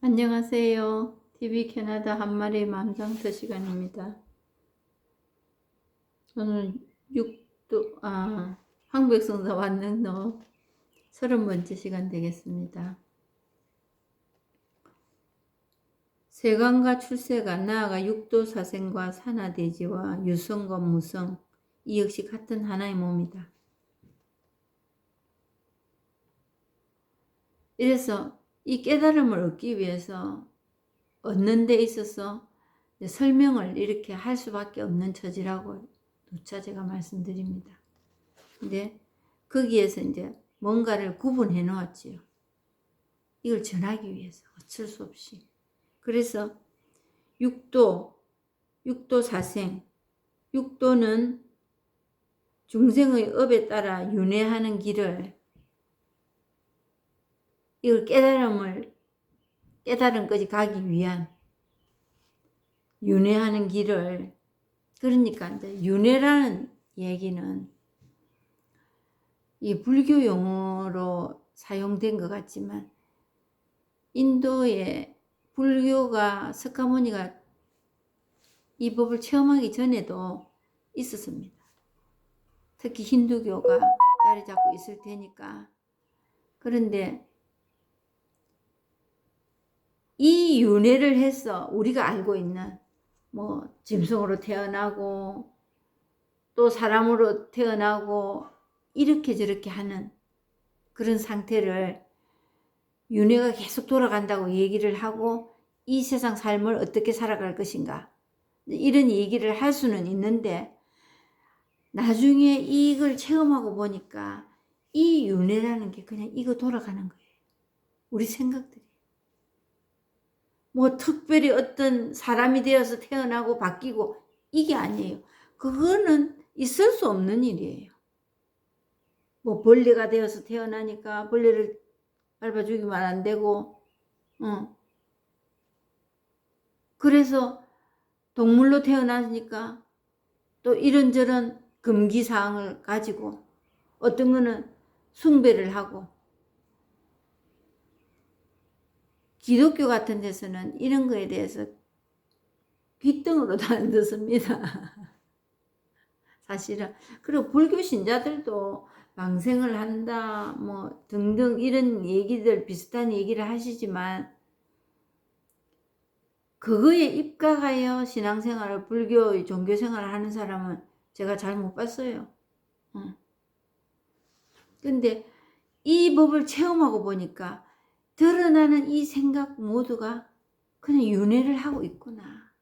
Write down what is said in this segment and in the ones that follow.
안녕하세요. TV 캐나다 한 마리 맘상터 시간입니다. 오늘 황백성사 왔는 너 30번째 시간 되겠습니다. 세간과 출세가 나아가 육도 사생과 산하대지와 유성과 무성 이 역시 같은 하나의 몸이다. 이래서 이 깨달음을 얻기 위해서 얻는 데 있어서 설명을 이렇게 할 수밖에 없는 처지라고 누차 제가 말씀드립니다. 근데 거기에서 이제 뭔가를 구분해 놓았지요. 이걸 전하기 위해서 어쩔 수 없이. 그래서 육도 사생. 육도는 중생의 업에 따라 윤회하는 길을, 이걸 깨달음까지 가기 위한 윤회하는 길을, 그러니까 이제 윤회라는 얘기는 이 불교 용어로 사용된 것 같지만 인도의 불교가 석가모니가 이 법을 체험하기 전에도 있었습니다. 특히 힌두교가 자리 잡고 있을 테니까. 그런데 이 윤회를 해서 우리가 알고 있는 짐승으로 태어나고 또 사람으로 태어나고 이렇게 저렇게 하는 그런 상태를 윤회가 계속 돌아간다고 얘기를 하고 이 세상 삶을 어떻게 살아갈 것인가 이런 얘기를 할 수는 있는데 나중에 이걸 체험하고 보니까 이 윤회라는 게 그냥 이거 돌아가는 거예요. 우리 생각들이. 특별히 어떤 사람이 되어서 태어나고 바뀌고 이게 아니에요. 그거는 있을 수 없는 일이에요. 벌레가 되어서 태어나니까 벌레를 밟아 죽이면 안 되고, 그래서 동물로 태어나니까 또 이런저런 금기사항을 가지고 어떤 거는 숭배를 하고, 기독교 같은 데서는 이런 거에 대해서 귓등으로도 안 듣습니다. 사실은. 그리고 불교 신자들도 방생을 한다 등등 이런 얘기들 비슷한 얘기를 하시지만 그거에 입각하여 신앙생활을 불교의 종교생활을 하는 사람은 제가 잘 못 봤어요. 근데 이 법을 체험하고 보니까 드러나는 이 생각 모두가 그냥 윤회를 하고 있구나.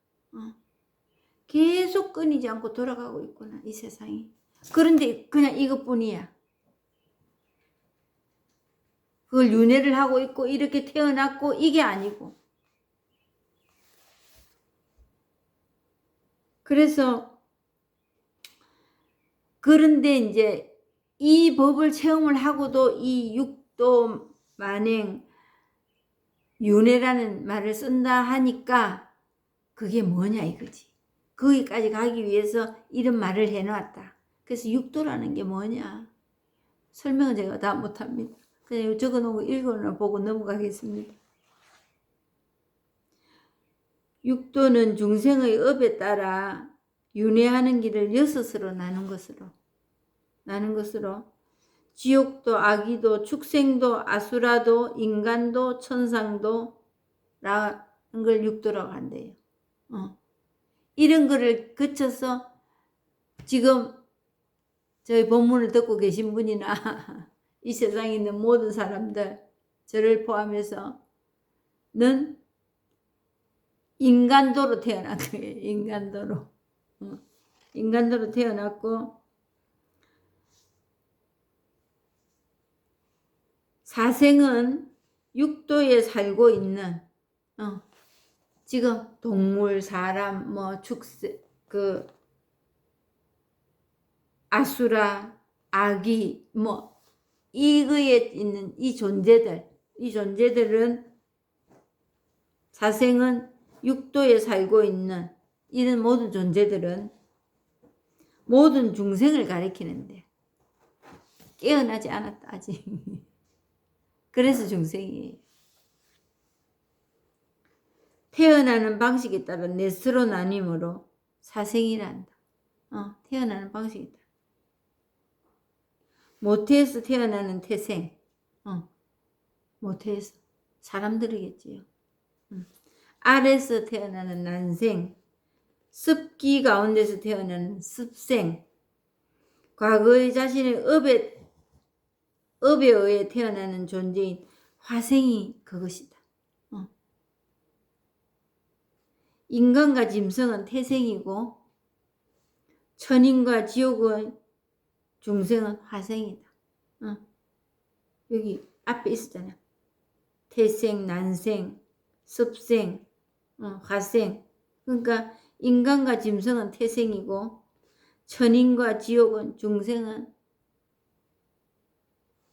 계속 끊이지 않고 돌아가고 있구나, 이 세상이. 그런데 그냥 이것뿐이야. 그걸 윤회를 하고 있고 이렇게 태어났고 이게 아니고. 그래서 그런데 이제 이 법을 체험을 하고도 이 육도 만행 윤회라는 말을 쓴다 하니까 그게 뭐냐 이거지. 거기까지 가기 위해서 이런 말을 해놨다. 그래서 육도라는 게 뭐냐. 설명은 제가 다 못합니다. 그냥 적어놓고 읽어보고 넘어가겠습니다. 육도는 중생의 업에 따라 윤회하는 길을 6으로 나눈 것으로 지옥도, 아기도, 축생도, 아수라도, 인간도, 천상도 라는 걸 육도라고 한대요. 이런 거를 거쳐서 지금 저희 본문을 듣고 계신 분이나 이 세상에 있는 모든 사람들, 저를 포함해서는 인간도로 태어난 거예요. 인간도로 태어났고 사생은 육도에 살고 있는 지금 동물, 사람, 축생, 아수라, 아기, 이거에 있는 이 존재들은 사생은 육도에 살고 있는 이런 모든 존재들은 모든 중생을 가리키는데 깨어나지 않았다 아직. 그래서 중생이에요. 태어나는 방식에 따라 넷으로 나뉘므로 사생이란다. 태어나는 방식에 따라. 모태에서 태어나는 태생. 모태에서. 사람들이겠지요. 알에서 태어나는 난생. 습기 가운데서 태어나는 습생. 과거의 자신의 업에 의해 태어나는 존재인 화생이 그것이다. 인간과 짐승은 태생이고 천인과 지옥의 중생은 화생이다. 여기 앞에 있었잖아요. 태생, 난생, 습생, 화생. 그러니까 인간과 짐승은 태생이고 천인과 지옥은 중생은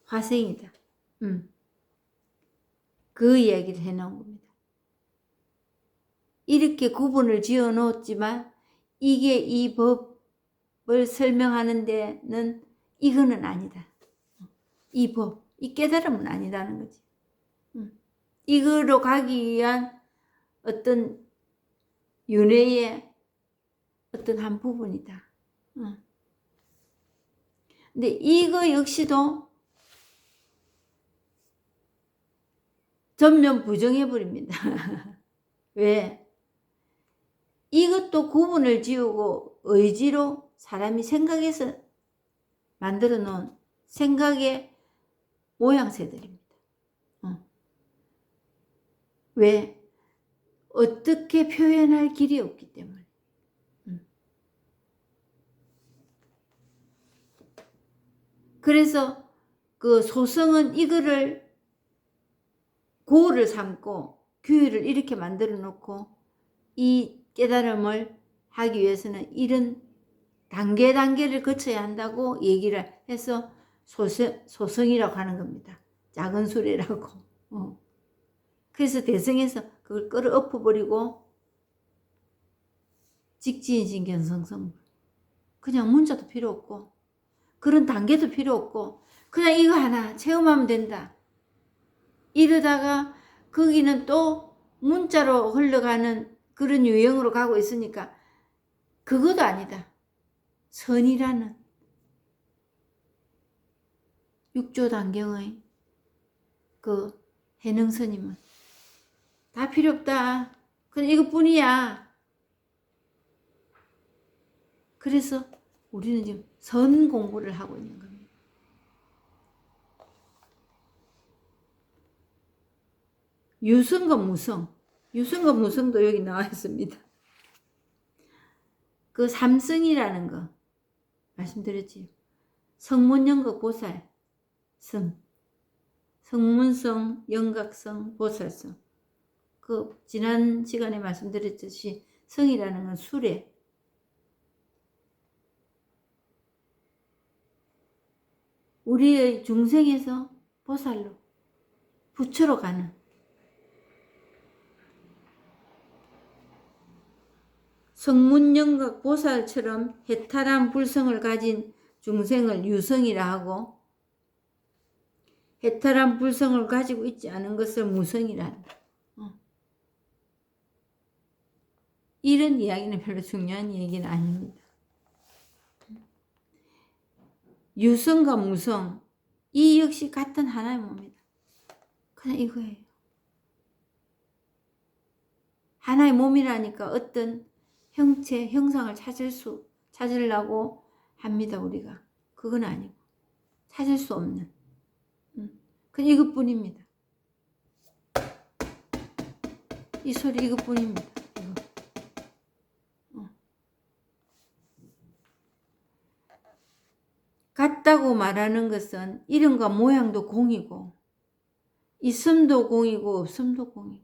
화생이다. 그 이야기를 해놓은 겁니다. 이렇게 구분을 지어 놓았지만 이게 이 법을 설명하는 데는 이거는 아니다. 이 법, 이 깨달음은 아니다는 거지. 이거로 가기 위한 어떤 윤회의 어떤 한 부분이다. 근데 이거 역시도 전면 부정해버립니다. 왜? 이것도 구분을 지우고 의지로 사람이 생각해서 만들어 놓은 생각의 모양새들입니다. 왜? 어떻게 표현할 길이 없기 때문에. 그래서 그 소성은 이거를 고를 삼고 규율을 이렇게 만들어 놓고 이 깨달음을 하기 위해서는 이런 단계를 거쳐야 한다고 얘기를 해서 소성이라고 하는 겁니다. 작은 수레라고. 그래서 대성에서 그걸 끌어엎어버리고 직지인신견성성불. 그냥 문자도 필요 없고 그런 단계도 필요 없고 그냥 이거 하나 체험하면 된다. 이러다가 거기는 또 문자로 흘러가는 그런 유형으로 가고 있으니까 그것도 아니다. 선이라는 육조단경의 그 해능선임은 다 필요 없다. 그냥 이것뿐이야. 그래서 우리는 지금 선 공부를 하고 있는 겁니다. 유성과 무성. 유성과 무성도 여기 나와 있습니다. 그 삼성이라는 거 말씀드렸지. 성문영각 보살 성, 성문성, 영각성, 보살성. 그 지난 시간에 말씀드렸듯이 성이라는 건 수레. 우리의 중생에서 보살로 부처로 가는 성문영각 보살처럼 해탈한 불성을 가진 중생을 유성이라 하고 해탈한 불성을 가지고 있지 않은 것을 무성이라 한다. 이런 이야기는 별로 중요한 얘기는 아닙니다. 유성과 무성 이 역시 같은 하나의 몸이다. 그냥 이거예요. 하나의 몸이라니까 어떤 형체, 형상을 찾으려고 합니다, 우리가. 그건 아니고. 찾을 수 없는. 그냥 이것뿐입니다. 이 소리 이것뿐입니다. 이거. 같다고 말하는 것은 이름과 모양도 공이고, 있음도 공이고, 없음도 공이고.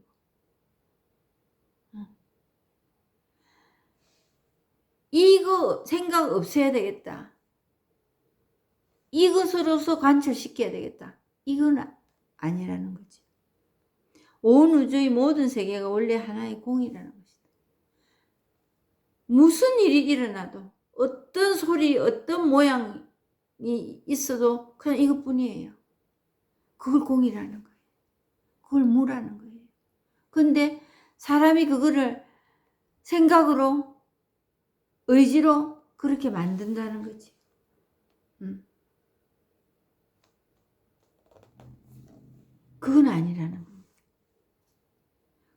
이거 생각 없애야 되겠다. 이것으로서 관철시켜야 되겠다. 이건 아니라는 거지. 온 우주의 모든 세계가 원래 하나의 공이라는 것이다. 무슨 일이 일어나도 어떤 소리, 어떤 모양이 있어도 그냥 이것뿐이에요. 그걸 공이라는 거예요. 그걸 무라는 거예요. 근데 사람이 그거를 생각으로, 의지로 그렇게 만든다는 거지. 그건 아니라는 겁니다.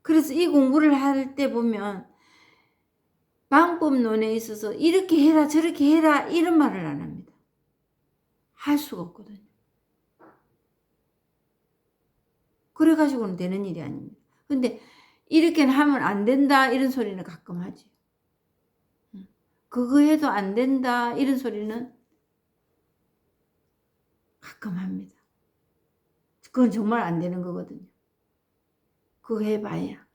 그래서 이 공부를 할 때 보면 방법론에 있어서 이렇게 해라 저렇게 해라 이런 말을 안 합니다. 할 수가 없거든요. 그래가지고는 되는 일이 아닙니다. 근데 이렇게는 하면 안 된다 이런 소리는 가끔 하지. 그거 해도 안 된다 이런 소리는 가끔 합니다. 그건 정말 안 되는 거거든요. 그거 해봐야.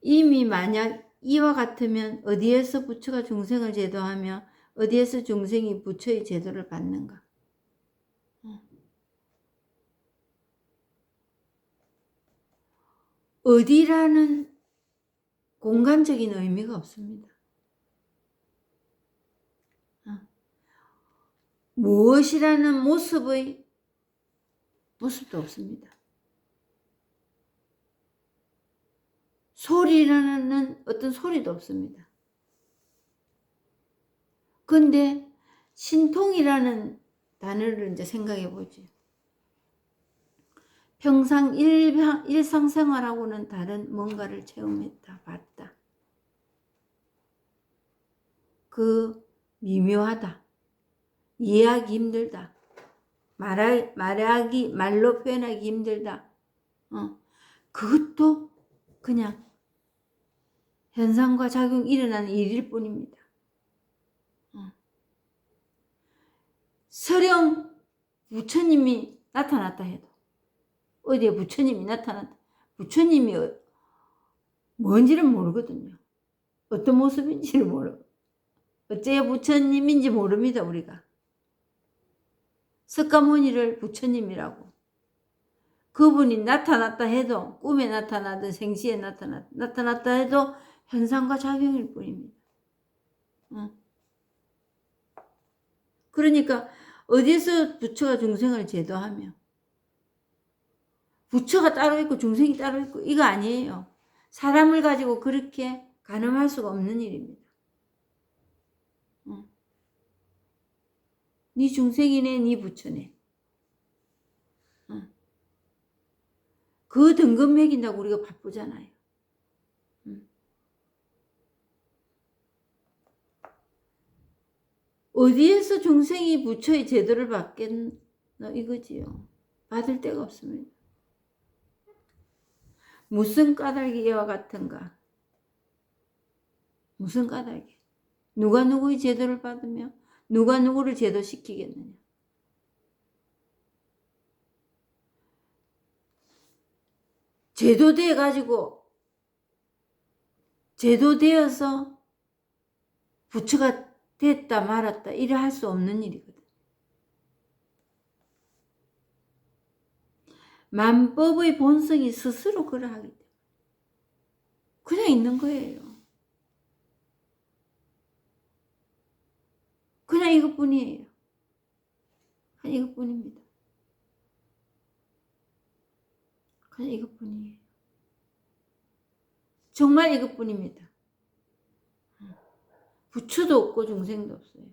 이미 만약 이와 같으면 어디에서 부처가 중생을 제도하며 어디에서 중생이 부처의 제도를 받는가? 어디라는 공간적인 의미가 없습니다. 무엇이라는 모습도 없습니다. 소리라는 어떤 소리도 없습니다. 근데 신통이라는 단어를 이제 생각해 보죠. 평상 일상생활하고는 다른 뭔가를 체험했다, 봤다. 그 미묘하다. 이해하기 힘들다. 말로 표현하기 힘들다. 그것도 그냥 현상과 작용이 일어나는 일일 뿐입니다. 설령 부처님이 나타났다 해도, 어디에 부처님이 나타났다, 부처님이 뭔지는 모르거든요. 어떤 모습인지를 모르고, 어째 부처님인지 모릅니다, 우리가. 석가모니를 부처님이라고. 그분이 나타났다 해도, 꿈에 나타나든 생시에 나타났다 해도 현상과 작용일 뿐입니다. 그러니까 어디서 부처가 중생을 제도하며 부처가 따로 있고 중생이 따로 있고 이거 아니에요. 사람을 가지고 그렇게 가늠할 수가 없는 일입니다. 네 중생이네, 네 부처네. 그 등급 매긴다고 우리가 바쁘잖아요. 어디에서 중생이 부처의 제도를 받겠나 이거지요. 받을 데가 없습니다. 무슨 까닭이와 같은가? 무슨 까닭이? 누가 누구의 제도를 받으며 누가 누구를 제도시키겠느냐? 제도돼 가지고 제도되어서 부처가 됐다 말았다 이래 할 수 없는 일이거든. 만법의 본성이 스스로 그러하기 때문에 그냥 있는 거예요. 그냥 이것뿐이에요. 그냥 이것뿐입니다. 그냥 이것뿐이에요. 정말 이것뿐입니다. 부처도 없고 중생도 없어요.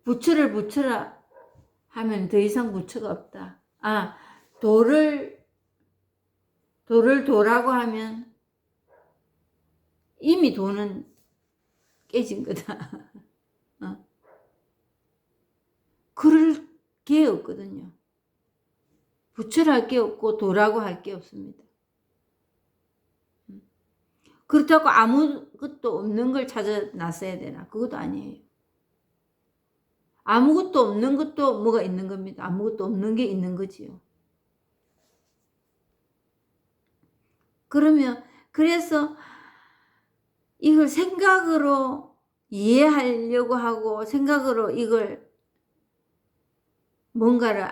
부처를 부처라 하면 더 이상 부처가 없다. 도를 도라고 하면 이미 도는 깨진 거다. 그럴 게 없거든요. 부처라 할 게 없고 도라고 할 게 없습니다. 그렇다고 아무것도 없는 걸 찾아 나서야 되나? 그것도 아니에요. 아무것도 없는 것도 뭐가 있는 겁니다. 아무것도 없는 게 있는 거지요. 그래서 이걸 생각으로 이해하려고 하고 생각으로 이걸 뭔가를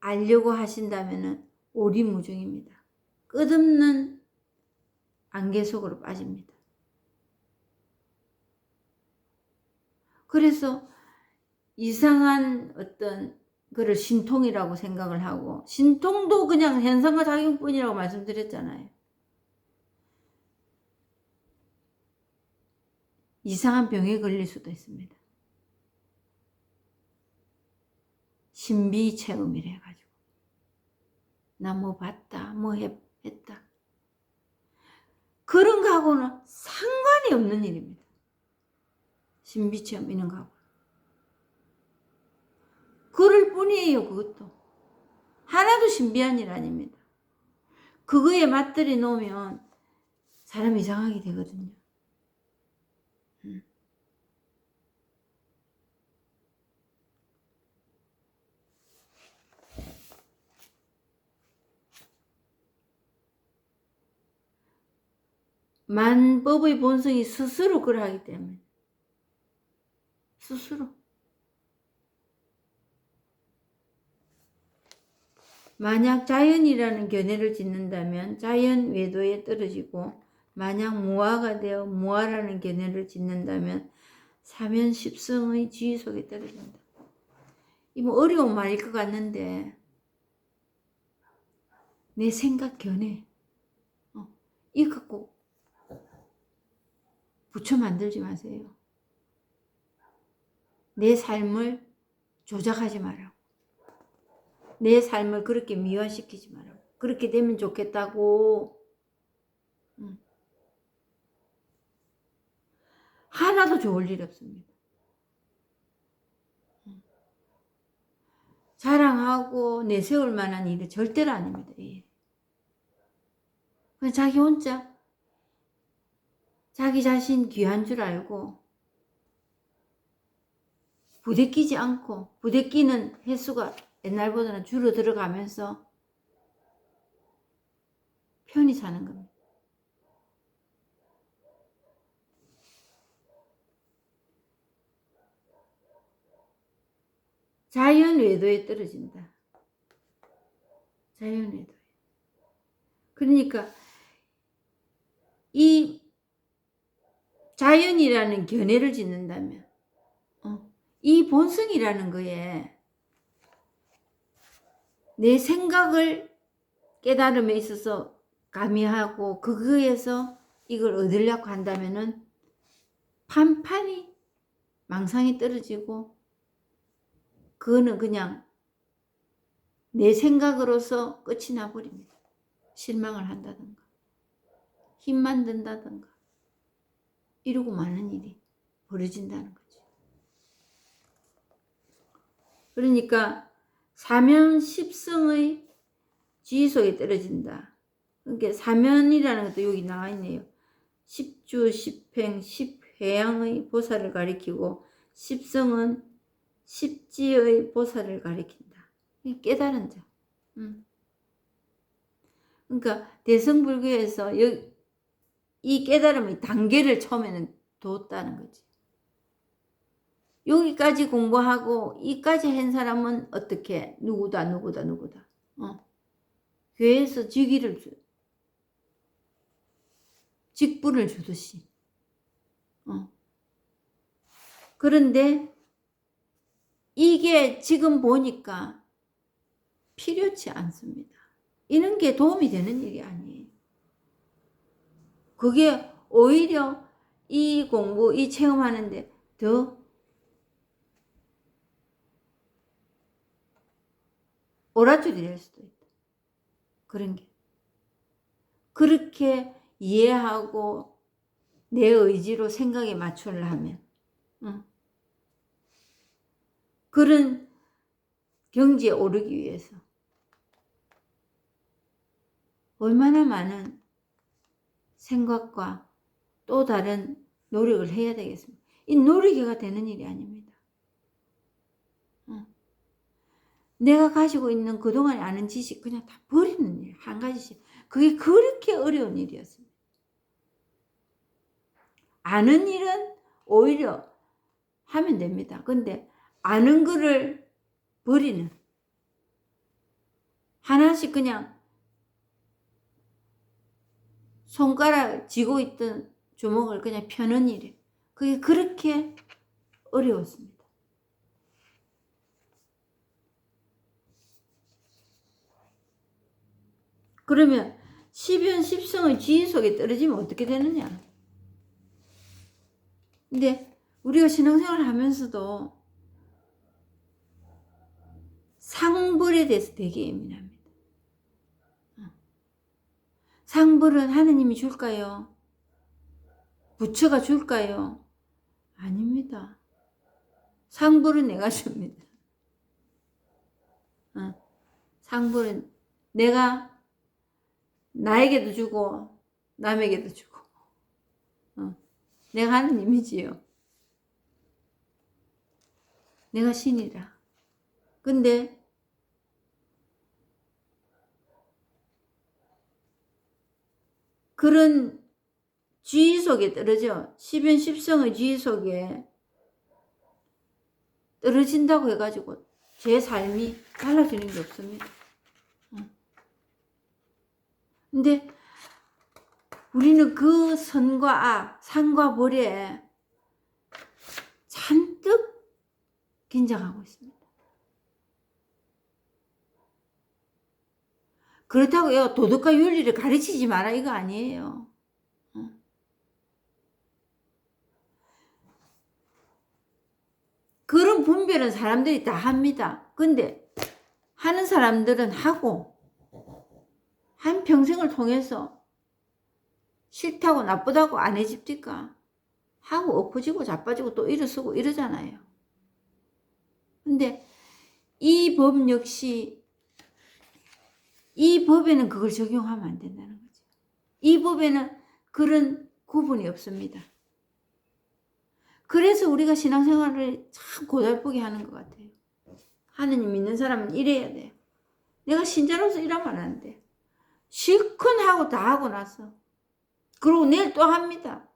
알려고 하신다면 오리무중입니다. 끝없는 안개 속으로 빠집니다. 그래서 이상한 어떤 그를 신통이라고 생각을 하고, 신통도 그냥 현상과 작용뿐이라고 말씀드렸잖아요. 이상한 병에 걸릴 수도 있습니다. 신비 체험이래 가지고 나 뭐 봤다, 뭐 했다. 그런 거하고는 상관이 없는 일입니다. 신비 체험 이런 거하고. 그럴 뿐이에요. 그것도 하나도 신비한 일 아닙니다. 그거에 맞들이 놓으면 사람 이상하게 되거든요. 만법의 본성이 스스로 그러하기 때문에. 스스로. 만약 자연이라는 견해를 짓는다면 자연 외도에 떨어지고, 만약 무아가 되어 무아라는 견해를 짓는다면 사면십성의 지위 속에 떨어진다. 이 뭐 어려운 말일 것 같는데, 내 생각 견해 이거 갖고 부처 만들지 마세요. 내 삶을 조작하지 마라고. 내 삶을 그렇게 미화시키지 마라고. 그렇게 되면 좋겠다고. 하나도 좋을 일 없습니다. 자랑하고 내세울 만한 일은 절대로 아닙니다. 그냥 자기 혼자 자기 자신 귀한 줄 알고 부대끼지 않고, 부대끼는 횟수가 옛날보다는 줄어들어가면서 편히 사는 겁니다. 자연 외도에 떨어진다. 자연 외도에. 그러니까 이 자연이라는 견해를 짓는다면 이 본성이라는 거에 내 생각을 깨달음에 있어서 가미하고 그거에서 이걸 얻으려고 한다면은 판판이 망상이 떨어지고, 그거는 그냥 내 생각으로서 끝이 나버립니다. 실망을 한다든가 힘만 든다든가 이러고 많은 일이 벌어진다는 거죠. 그러니까 사면십성의 지위 속에 떨어진다. 그러니까 사면이라는 것도 여기 나와 있네요. 십주, 십행, 십회양의 보살을 가리키고, 십성은 십지의 보살을 가리킨다. 깨달은 자. 그러니까 대승불교에서 이 깨달음의 단계를 처음에는 뒀다는 거지. 여기까지 공부하고 이까지 한 사람은 어떻게? 누구다. 교회에서 직분을 주듯이. 그런데 이게 지금 보니까 필요치 않습니다. 이런 게 도움이 되는 일이 아니에요. 그게 오히려 이 공부, 이 체험하는데 더 오라줄이 될 수도 있다. 그런 게. 그렇게 이해하고 내 의지로 생각에 맞추려 하면 그런 경지에 오르기 위해서 얼마나 많은 생각과 또 다른 노력을 해야 되겠습니까? 이 노력이 되는 일이 아닙니다. 내가 가지고 있는 그동안 아는 지식 그냥 다 버리는 일, 한 가지씩. 그게 그렇게 어려운 일이었습니다. 아는 일은 오히려 하면 됩니다. 근데 아는 거를 버리는, 하나씩 그냥 손가락 쥐고 있던 주먹을 그냥 펴는 일이에요. 그게 그렇게 어려웠습니다. 그러면 10연 10성의 지위 속에 떨어지면 어떻게 되느냐? 근데 우리가 신앙생활을 하면서도 상벌에 대해서 되게 예민합니다. 상벌은 하느님이 줄까요? 부처가 줄까요? 아닙니다. 상벌은 내가 줍니다. 상벌은 내가 나에게도 주고 남에게도 주고 내가 하느님이지요. 내가 신이라. 근데 그런 지위 속에 떨어져 10연 10성의 지위 속에 떨어진다고 해가지고 제 삶이 달라지는 게 없습니다. 근데 우리는 그 선과 악, 상과 벌에 잔뜩 긴장하고 있습니다. 그렇다고 도덕과 윤리를 가르치지 마라 이거 아니에요. 그런 분별은 사람들이 다 합니다. 근데 하는 사람들은 하고 한 평생을 통해서 싫다고 나쁘다고 안 해집니까? 하고 엎어지고 자빠지고 또 일어서고 이러잖아요. 근데 이 법 역시 이 법에는 그걸 적용하면 안 된다는 거죠. 이 법에는 그런 구분이 없습니다. 그래서 우리가 신앙생활을 참 고달프게 하는 것 같아요. 하느님 믿는 사람은 이래야 돼. 내가 신자로서 이러면 안 돼. 실컷 하고 다 하고 나서 그리고 내일 또 합니다.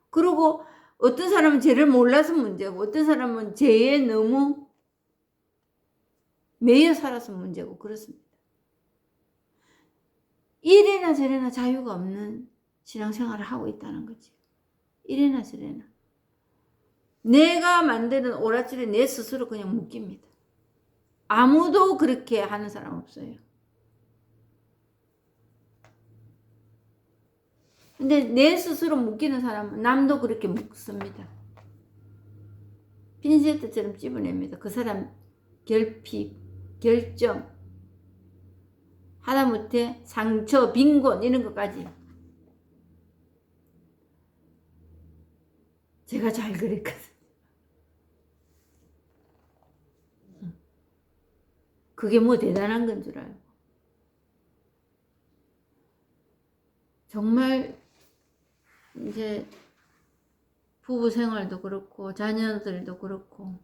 그리고 어떤 사람은 죄를 몰라서 문제고 어떤 사람은 죄에 너무 매여 살아서 문제고 그렇습니다. 이래나 저래나 자유가 없는 신앙생활을 하고 있다는 거지. 이래나 저래나. 내가 만드는 오라줄에 내 스스로 그냥 묶입니다. 아무도 그렇게 하는 사람 없어요. 근데 내 스스로 묶이는 사람은 남도 그렇게 묶습니다. 핀세트처럼 찝어냅니다. 그 사람 결핍, 결점, 하다못해 상처, 빈곤 이런 것까지. 제가 잘 그랬거든요. 그게 뭐 대단한 건 줄 알고. 정말 이제 부부 생활도 그렇고 자녀들도 그렇고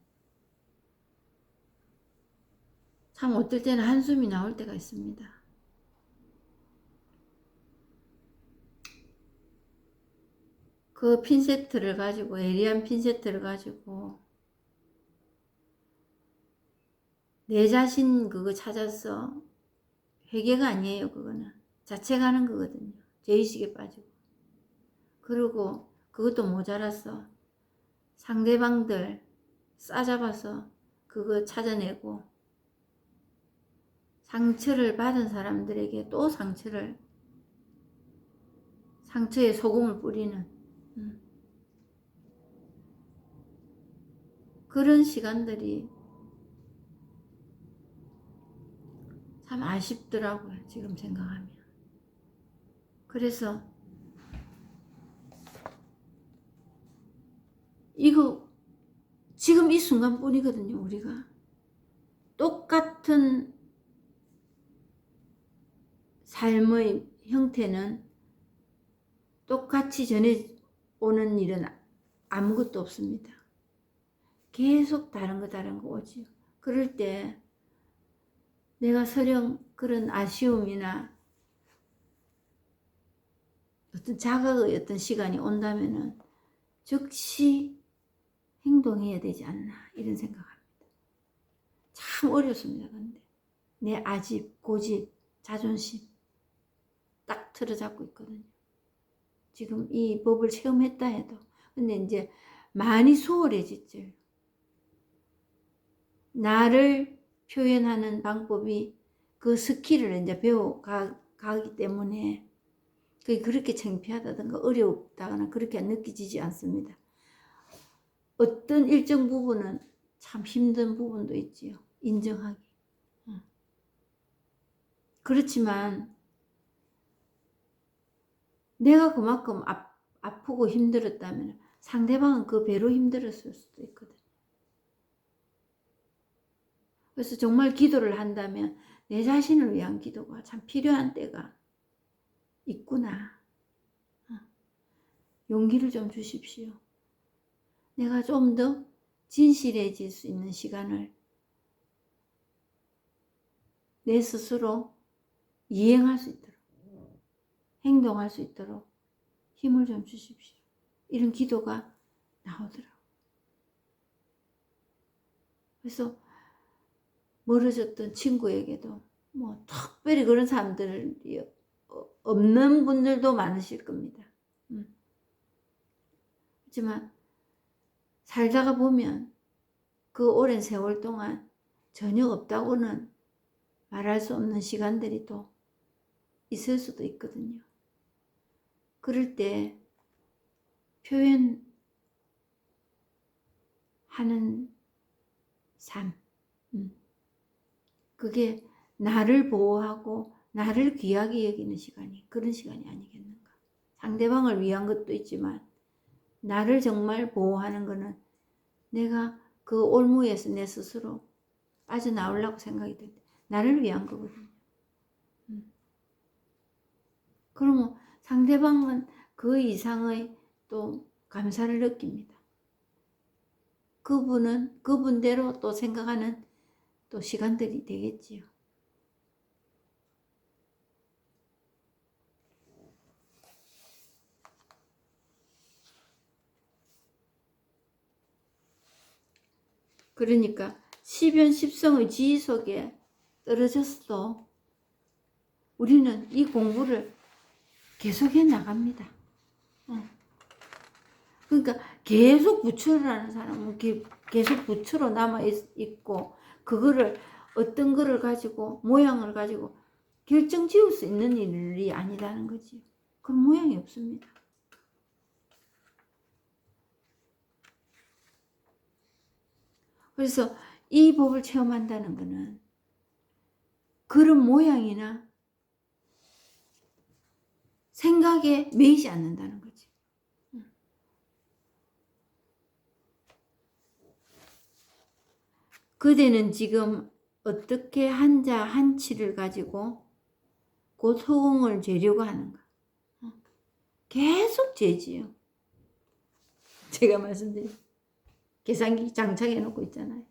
참 어떨 때는 한숨이 나올 때가 있습니다. 그 핀세트를 가지고 예리한 핀세트를 가지고 내 자신 그거 찾아서 회개가 아니에요. 그거는 자책하는 거거든요. 죄의식에 빠지고. 그리고 그것도 모자라서 상대방들 싸잡아서 그거 찾아내고 상처를 받은 사람들에게 또 상처에 소금을 뿌리는 그런 시간들이 참 아쉽더라고요. 지금 생각하면. 그래서 이거 지금 이 순간뿐이거든요. 우리가 똑같은 삶의 형태는 똑같이 전해오는 일은 아무것도 없습니다. 계속 다른 거 오지요. 그럴 때 내가 설령 그런 아쉬움이나 어떤 자각의 어떤 시간이 온다면은 즉시 행동해야 되지 않나 이런 생각합니다. 참 어렵습니다. 근데 내 아집, 고집, 자존심 딱 틀어잡고 있거든요. 지금 이 법을 체험했다 해도. 근데 이제 많이 수월해졌죠. 나를 표현하는 방법이 그 스킬을 이제 배워가기 때문에 그게 그렇게 창피하다든가 어렵다거나 그렇게 느껴지지 않습니다. 어떤 일정 부분은 참 힘든 부분도 있지요. 인정하기. 그렇지만 내가 그만큼 아프고 힘들었다면 상대방은 그 배로 힘들었을 수도 있거든. 그래서 정말 기도를 한다면 내 자신을 위한 기도가 참 필요한 때가 있구나. 용기를 좀 주십시오. 내가 좀 더 진실해질 수 있는 시간을 내 스스로 이행할 수 있도록, 행동할 수 있도록 힘을 좀 주십시오. 이런 기도가 나오더라고요. 그래서 멀어졌던 친구에게도 뭐 특별히 그런 사람들이 없는 분들도 많으실 겁니다. 하지만 살다가 보면 그 오랜 세월 동안 전혀 없다고는 말할 수 없는 시간들이 또 있을 수도 있거든요. 그럴 때 표현하는 삶, 그게 나를 보호하고 나를 귀하게 여기는 시간이 그런 시간이 아니겠는가. 상대방을 위한 것도 있지만 나를 정말 보호하는 거는 내가 그 올무에서 내 스스로 빠져나오려고 생각이 들 때 나를 위한 거거든요. 그러면 상대방은 그 이상의 또 감사를 느낍니다. 그분은 그분대로 또 생각하는 또 시간들이 되겠지요. 그러니까 십연십성의 지위 속에 떨어졌어도 우리는 이 공부를 계속해 나갑니다. 그러니까 계속 부처를 하는 사람은 계속 부처로 남아있고 그거를 어떤 거를 가지고 모양을 가지고 결정 지을 수 있는 일이 아니라는 거지. 그런 모양이 없습니다. 그래서 이 법을 체험한다는 것은 그런 모양이나 생각에 매이지 않는다는 거지. 그대는 지금 어떻게 한자 한치를 가지고 고통을 재려고 하는가. 계속 재지요. 제가 말씀드린 계산기 장착해 놓고 있잖아요.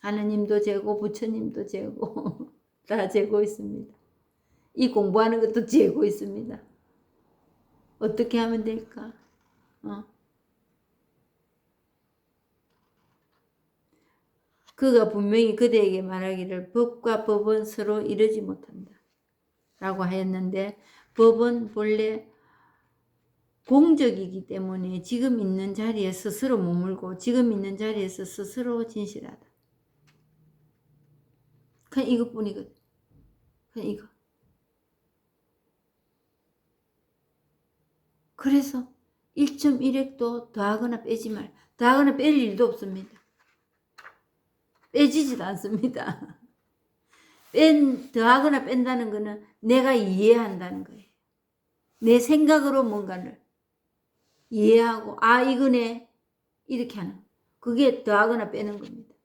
하느님도 재고 부처님도 재고 다 재고 있습니다. 이 공부하는 것도 재고 있습니다. 어떻게 하면 될까? 그가 분명히 그대에게 말하기를 법과 법은 서로 이르지 못한다 라고 하였는데 법은 본래 공적이기 때문에 지금 있는 자리에 스스로 머물고 지금 있는 자리에서 스스로 진실하다. 그냥 이것뿐이거든. 그냥 이거. 그래서 1.1핵도 더하거나 빼지 말. 더하거나 뺄 일도 없습니다. 빼지지도 않습니다. 더하거나 뺀다는 거는 내가 이해한다는 거예요. 내 생각으로 뭔가를 이해하고 이거네 이렇게 하는 그게 더하거나 빼는 겁니다.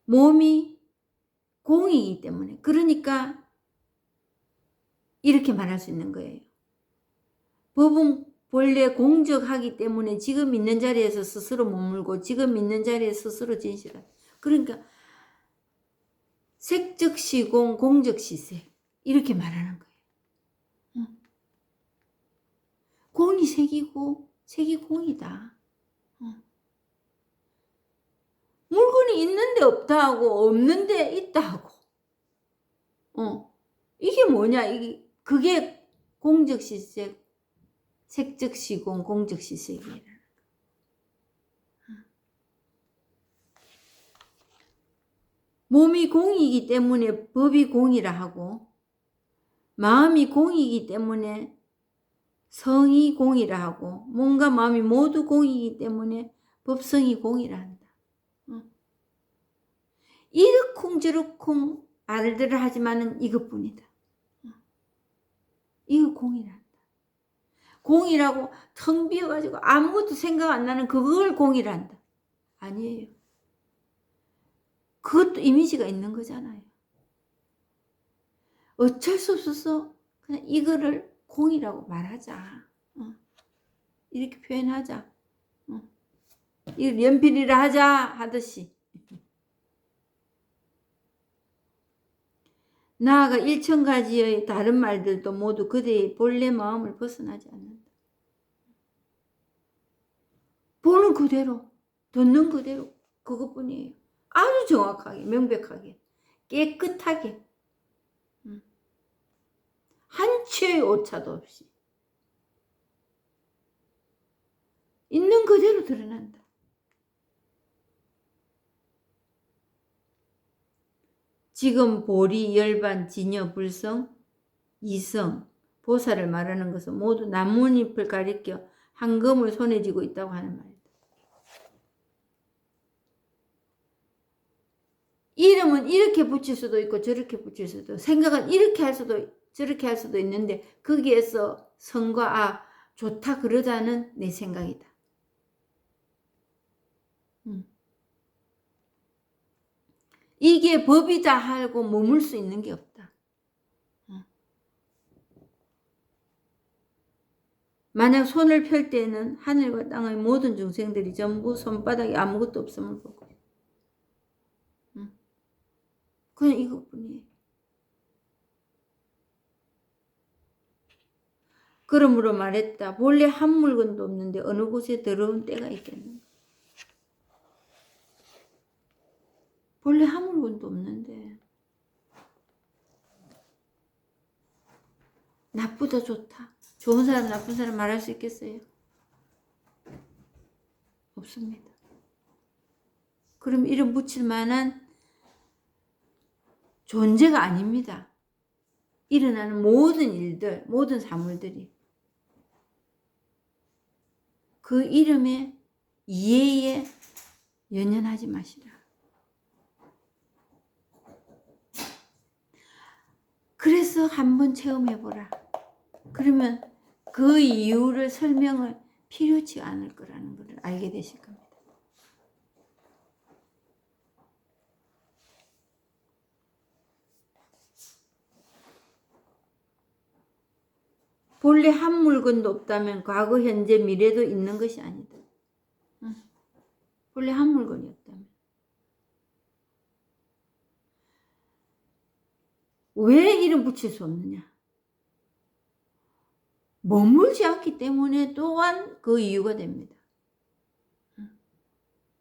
몸이 공이기 때문에 그러니까 이렇게 말할 수 있는 거예요. 법은 본래 공적하기 때문에 지금 있는 자리에서 스스로 머물고 지금 있는 자리에 스스로 진실하다. 그러니까 색적 시공 공적 시색 이렇게 말하는 거예요. 공이 색이고 색이 공이다. 물건이 있는데 없다 하고 없는데 있다 하고. 이게 뭐냐? 그게 공적시색, 색적시공, 공적시색이라. 몸이 공이기 때문에 법이 공이라 하고, 마음이 공이기 때문에 성이 공이라 하고, 몸과 마음이 모두 공이기 때문에 법성이 공이라 한다. 이러쿵 저러쿵 알들을 하지만은 이것뿐이다. 이거 공이라 한다. 공이라고 텅 비어가지고 아무것도 생각 안 나는 그걸 공이라 한다. 아니에요. 그것도 이미지가 있는 거잖아요. 어쩔 수 없어서 그냥 이거를 공이라고 말하자. 이렇게 표현하자. 이걸 연필이라 하자 하듯이. 나아가 일천가지의 다른 말들도 모두 그대의 본래 마음을 벗어나지 않는다. 보는 그대로, 듣는 그대로 그것뿐이에요. 아주 정확하게, 명백하게, 깨끗하게, 한 치의 오차도 없이 있는 그대로 드러난다. 지금 보리, 열반, 진여, 불성, 이성, 보살을 말하는 것은 모두 나뭇잎을 가리켜 한금을 손에 쥐고 있다고 하는 말이다. 이름은 이렇게 붙일 수도 있고 저렇게 붙일 수도, 생각은 이렇게 할 수도 저렇게 할 수도 있는데 거기에서 성과 좋다 그러자는 내 생각이다. 이게 법이다 하고 머물 수 있는 게 없다. 만약 손을 펼 때는 하늘과 땅의 모든 중생들이 전부 손바닥에 아무것도 없음을 보고 그냥 이것뿐이에요. 그러므로 말했다. 본래 한 물건도 없는데 어느 곳에 더러운 때가 있겠는가. 본래 한 물건도 없는데 나쁘다 좋다, 좋은 사람 나쁜 사람 말할 수 있겠어요? 없습니다. 그럼 이름 붙일 만한 존재가 아닙니다. 일어나는 모든 일들, 모든 사물들이 그 이름에 이해에 연연하지 마시라. 그래서 한번 체험해보라. 그러면 그 이유를 설명을 필요치 않을 거라는 것을 알게 되실 겁니다. 본래 한 물건도 없다면 과거, 현재, 미래도 있는 것이 아니다. 본래 한 물건이 없다면. 왜 이름 붙일 수 없느냐? 머물지 않기 때문에 또한 그 이유가 됩니다.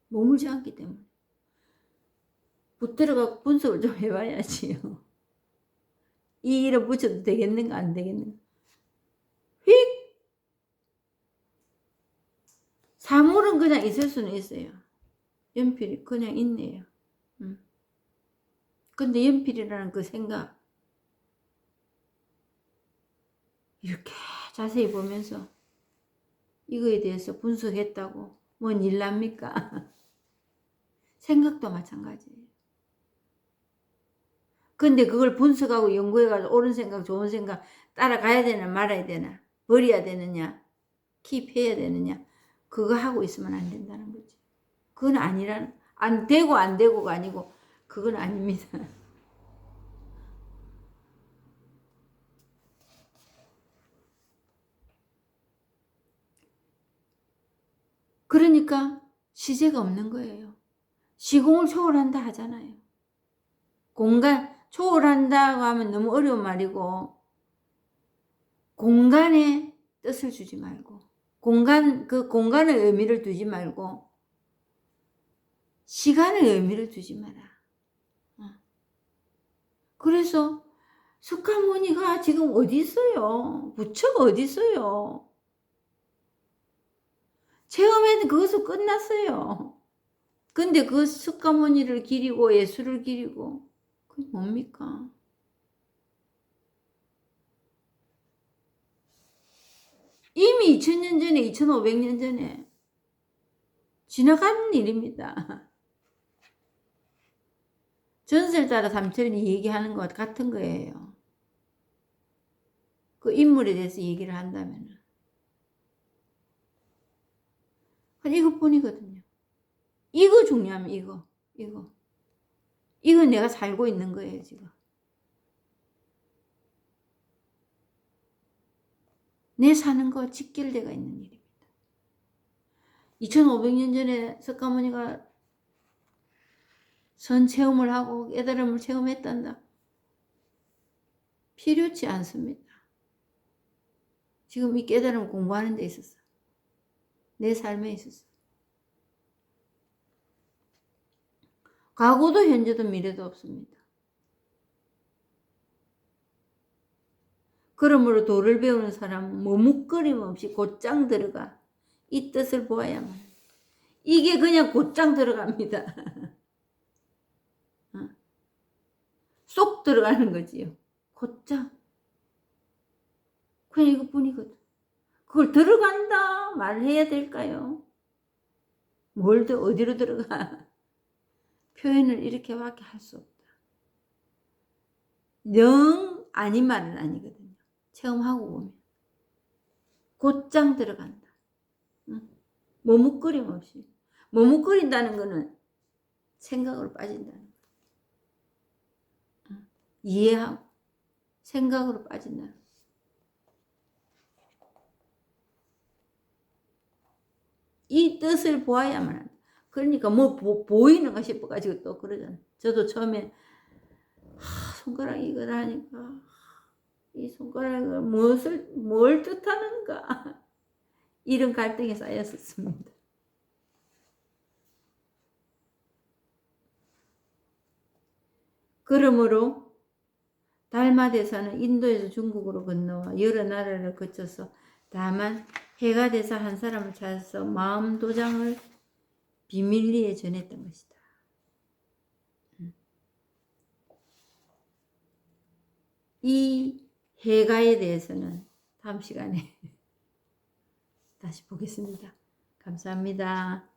머물지 않기 때문에. 붙들어가고 분석을 좀 해봐야지요. 이 이름 붙여도 되겠는가 안 되겠는가. 휙! 사물은 그냥 있을 수는 있어요. 연필이 그냥 있네요. 근데 연필이라는 그 생각 이렇게 자세히 보면서 이거에 대해서 분석했다고 뭔 일 납니까? 생각도 마찬가지예요. 근데 그걸 분석하고 연구해가지고 옳은 생각, 좋은 생각 따라가야 되나 말아야 되나, 버려야 되느냐, 킵해야 되느냐, 그거 하고 있으면 안 된다는 거지. 그건 안 되고가 아니고 그건 아닙니다. 그러니까 시제가 없는 거예요. 시공을 초월한다 하잖아요. 공간 초월한다고 하면 너무 어려운 말이고, 공간에 뜻을 주지 말고, 그 공간의 의미를 두지 말고, 시간에 의미를 두지 마라. 그래서 석가모니가 지금 어디 있어요? 부처가 어디 있어요? 체험에는 그것은 끝났어요. 근데 그 석가모니를 기리고 예수를 기리고 그게 뭡니까? 이미 2000년 전에 2500년 전에 지나간 일입니다. 전설에 따라 삼천이 얘기하는 것 같은 거예요. 그 인물에 대해서 얘기를 한다면. 이것뿐이거든요. 이거 중요하면 이거. 이건 내가 살고 있는 거예요, 지금. 내 사는 거 직결되어 있는 일입니다. 2500년 전에 석가모니가 선 체험을 하고 깨달음을 체험했단다. 필요치 않습니다. 지금 이 깨달음을 공부하는 데 있어서. 내 삶에 있어서. 과거도 현재도 미래도 없습니다. 그러므로 도를 배우는 사람은 머뭇거림 없이 곧장 들어가 이 뜻을 보아야만. 이게 그냥 곧장 들어갑니다. 쏙 들어가는 거지요. 곧장. 그냥 이것뿐이거든. 그걸 들어간다 말해야 될까요? 어디로 들어가? 표현을 이렇게밖에 할 수 없다. 영 아닌 말은 아니거든요. 체험하고 보면. 곧장 들어간다. 머뭇거림 없이. 머뭇거린다는 거는 생각으로 빠진다는 거. 이해하고 생각으로 빠진다는 거. 이 뜻을 보아야만 한다. 그러니까 뭐 보이는 거 싶어가지고 또 그러잖아요. 저도 처음에 손가락 이걸 하니까 이 손가락을 뭘 뜻하는가 이런 갈등이 쌓였었습니다. 그러므로 달마대사는 인도에서 중국으로 건너와 여러 나라를 거쳐서 다만 해가 돼서 한 사람을 찾아서 마음 도장을 비밀리에 전했던 것이다. 이 해가에 대해서는 다음 시간에 다시 보겠습니다. 감사합니다.